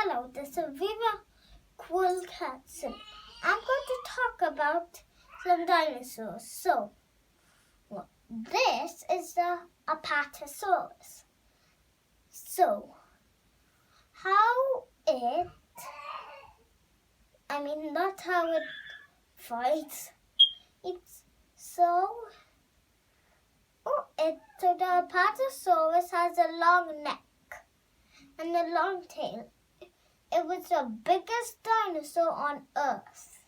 Hello, this is Vivan quirl Catson. I'm going to talk about some dinosaurs. So, this is the Apatosaurus. So, not how it fights. So the Apatosaurus has a long neck and a long tail. It was the biggest dinosaur on Earth.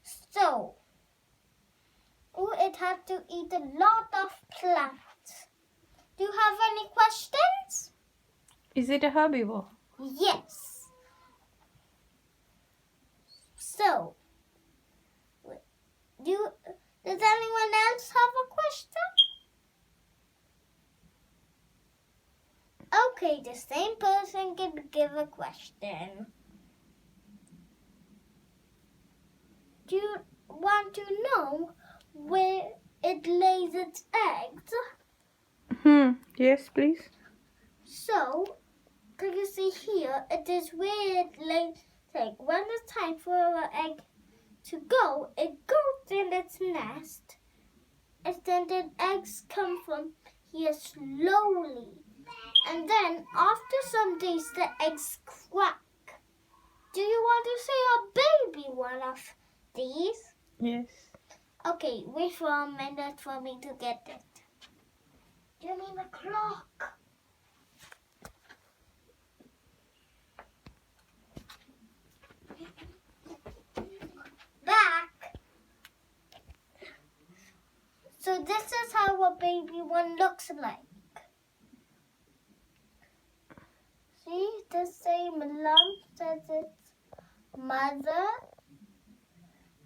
So, it had to eat a lot of plants. Do you have any questions? Is it a herbivore? Yes. So, does anyone else have a question? Okay, the same person can give a question. Do you want to know where it lays its eggs? Yes, please. So, can you see here? It is where it lays its egg. When it's time for an egg to go, it goes in its nest. And then the eggs come from here slowly. And then, after some days, the eggs crack. Do you want to see a baby one of these? Yes. Okay, wait for a minute for me to get it. Do you need a clock? Back. So this is how a baby one looks like. See the same lumps as its mother.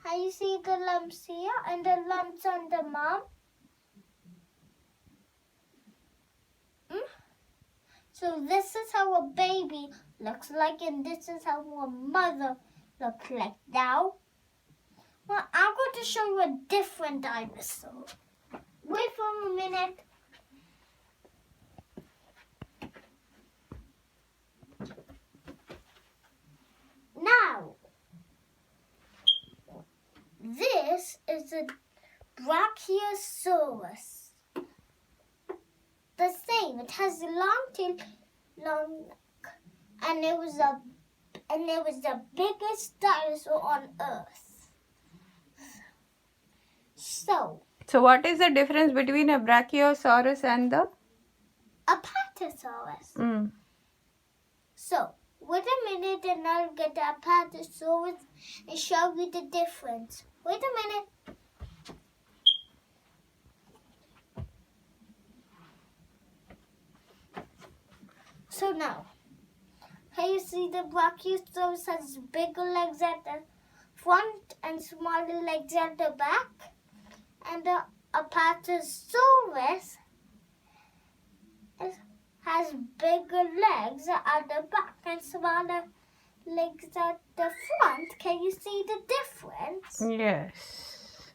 How you see the lumps here and the lumps on the mom? So this is how a baby looks like, and this is how a mother looks like. Now, I'm going to show you a different dinosaur. Wait for a minute. Now, this is a Brachiosaurus. The same. It has a long tail, long neck, and it was the biggest dinosaur on Earth. So what is the difference between a Brachiosaurus and the Apatosaurus? So, wait a minute and I'll get the Apatosaurus and show you the difference. Wait a minute. So now, can you see the Brachiosaurus has bigger legs at the front and smaller legs at the back? And the Apatosaurus has bigger legs at the back and smaller legs at the front. Can you see the difference? Yes.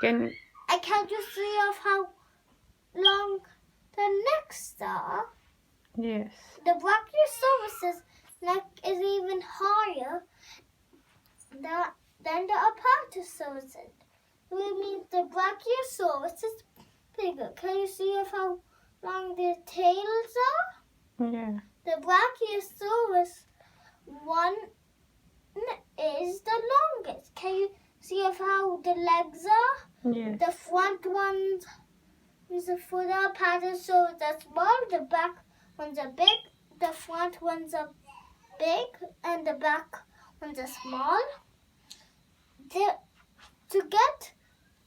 Can you see of how long the necks are? Yes. The Brachiosaurus's neck is even higher than the Apatosaurus. Which means the Brachiosaurus is bigger. Can you see of how long their tails are? Yeah. The Brachiosaurus one is the longest. Can you see of how the legs are? Yes. The front ones for the Apatosaurus are small. The back ones are big. The front ones are big, and the back ones are small. To get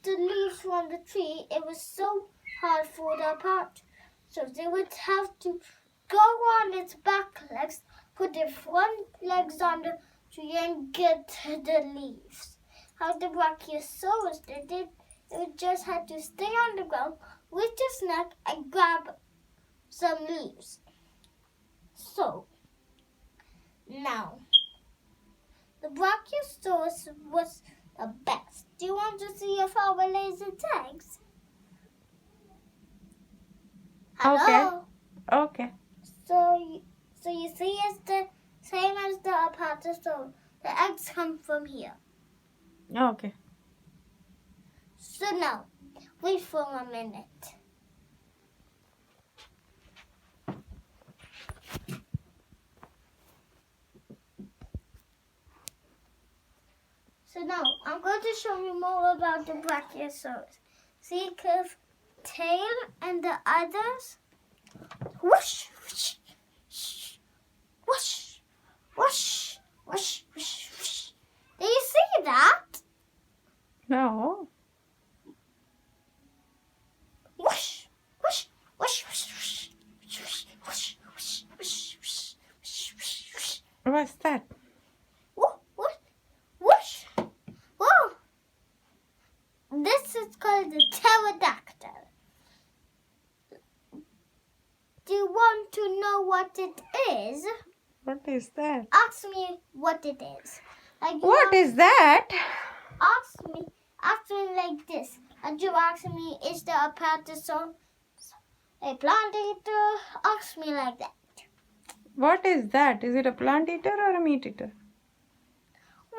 the leaves from the tree, it was so hard for the part. So they would have to go on its back legs, put their front legs on the tree, and get the leaves. How the Brachiosaurus did it, it just had to stay on the ground with its neck and grab some leaves. So, now, the Brachiosaurus was the best. Do you want to see if how it lays its eggs? Hello? Okay. So So you see, it's the same as the Apatosaurus. The eggs come from here. Okay. So now, wait for a minute. So now, I'm going to show you more about the Brachiosaurus. See, curved tail and the others. Whoosh, whoosh, whoosh, whoosh, whoosh, whoosh, whoosh. Do you see that? No. Whoosh, whoosh, whoosh, whoosh, whoosh, whoosh, whoosh, whoosh, whoosh, whoosh, whoosh, whoosh, whoosh. What's that? Whoosh! Whoa! This is called the pterodactyl. Do you want to know what it is? What is that? Ask me what it is. What is that? Ask me like this. And you ask me, is the Apatosaurus a plant eater? Ask me like that. What is that? Is it a plant eater or a meat eater?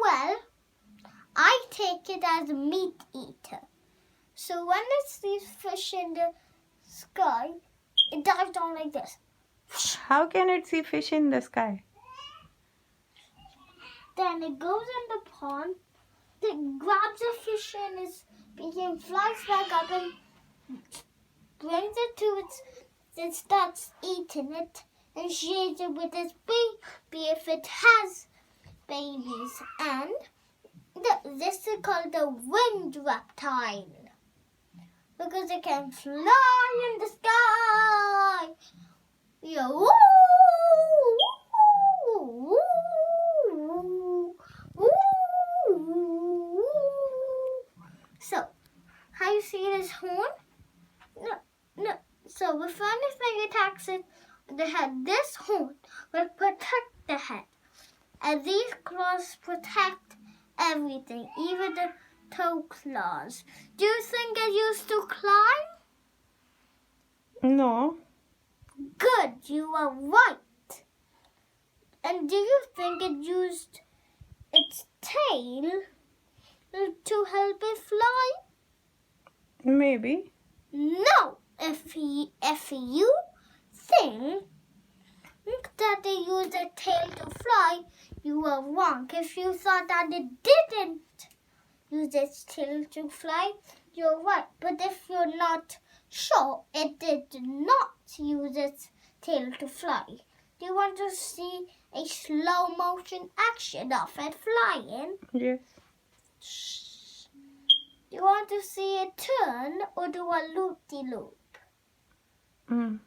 Well, I take it as a meat eater. So when it sees fish in the sky, it dives down like this. How can it see fish in the sky? Then it goes in the pond, it grabs a fish in its beak and flies back up and brings it to it starts eating it and shares it with its baby if it has babies. And this is called the winged reptile because it can fly in the sky. Yeah, woo, woo, woo, woo, woo. So, how you see this horn? No. So if anything attacks it, the head, this horn will protect the head. And these claws protect everything, even the toe claws. Do you think it used to climb? No. Good, you are right. And do you think it used its tail to help it fly? Maybe. No. If you think that it used a tail to fly, you are wrong. If you thought that it didn't use its tail to fly, you're right. But if you're not sure, it did not use its tail to fly. Do you want to see a slow motion action of it flying? Yes. Do you want to see it turn or do a loop-de-loop? Do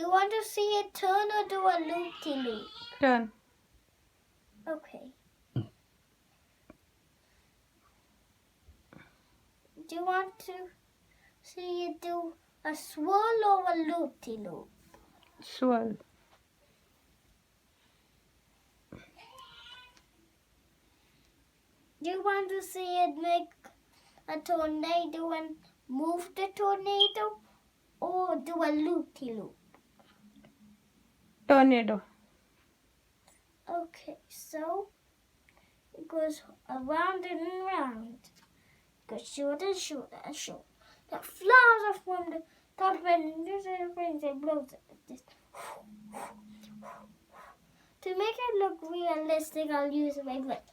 you want to see it turn or do a loop-de-loop? Turn. Okay. Do you want to see it do a swirl or a loop-de-loop? Swirl. Do you want to see it make a tornado and move the tornado or do a loop-de-loop? Tornado. Okay, so it goes around and around. It goes short and short and short. That flies up from the top and brings and blows it like this. To make it look realistic, I'll use a ring like.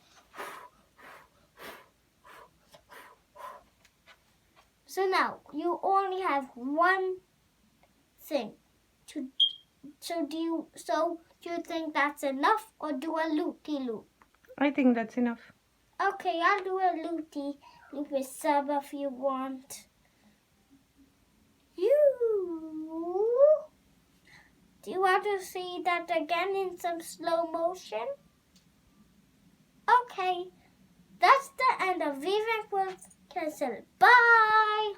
So now you only have one thing to. So do you think that's enough or do a loop-de-loop? I think that's enough. Okay, I'll do a loop-de-loop with some if you want. Do you want to see that again in some slow motion? Okay, that's the end of Vivan Castle. Bye!